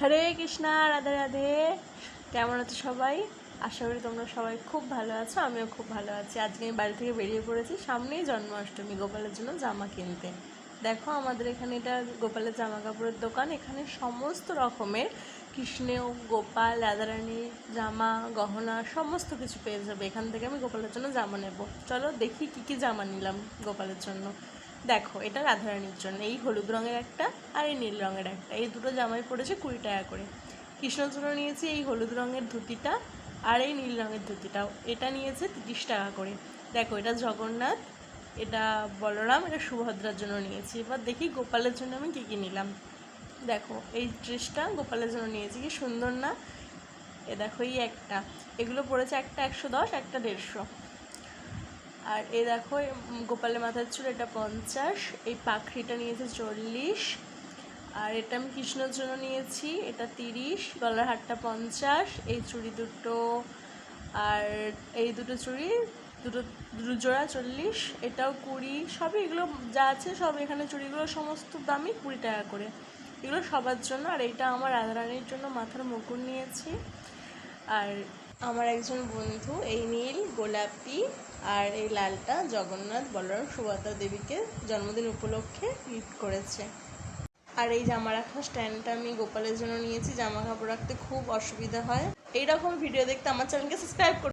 হরে কৃষ্ণা, রাধে রাধে। কেমন আছো সবাই? আশা করি তোমরা সবাই খুব ভালো আছো, আমিও খুব ভালো আছি। আজকে আমি বাড়ি থেকে বেরিয়ে পড়েছি, সামনেই জন্মাষ্টমী, গোপালের জন্য জামা কিনতে। দেখো আমাদের এখানে এটা গোপালের জামা কাপড়ের দোকান। এখানে সমস্ত রকমের কৃষ্ণ, গোপাল, রাধারানী জামা, গহনা সমস্ত কিছু পেয়ে যাবে। এখান থেকে আমি গোপালের জন্য জামা নেব। চলো দেখি কী কী জামা নিলাম গোপালের জন্য। দেখো, এটা রাধারানীর জন্য এই হলুদ রঙের একটা আর এই নীল রঙের একটা, এই দুটো জামাই পড়েছে 20 টাকা করে। কৃষ্ণর জন্য নিয়েছি এই হলুদ রঙের ধুতিটা আর এই নীল রঙের ধুতিটাও, এটা নিয়েছে 30 টাকা করে। দেখো, এটা জগন্নাথ, এটা বলরাম, এটা সুভদ্রার জন্য নিয়েছি। এবার দেখি গোপালের জন্য আমি কী কী নিলাম। দেখো, এই ড্রেসটা গোপালের জন্য নিয়েছি, কি সুন্দর না? এ দেখো, এই একটা, এগুলো পড়েছে একটা 110, একটা 150। আর এই দেখো, গোপালের মাথার চুল, এটা 50। এই পাখড়িটা নিয়েছে 40। আর এটা আমি কৃষ্ণর জন্য নিয়েছি, এটা 30। গলার হারটা 50। এই চুড়ি দুটো আর এই দুটো চুড়ি দুটো দুটো জোড়া 40, এটাও 20। সবই এগুলো যা আছে সব এখানে চুড়িগুলো সমস্ত দামই 20 টাকা করে। এগুলো সবার জন্য। আর এইটা আমার রাধারানীর জন্য মাথার মুকুট নিয়েছি। আর আমার একজন বন্ধু এই নীল, গোলাপি আর এই লালটা জগন্নাথ, বলরাম, সুভদ্রা দেবীকে জন্মদিন উপলক্ষে গিফট করেছে। আর এই জামা রাখার স্ট্যান্ডটা আমি গোপালের জন্য নিয়েছি, জামা কাপড় রাখতে খুব অসুবিধা হয়। এইরকম ভিডিও দেখতে আমার চ্যানেলকে সাবস্ক্রাইব করুন।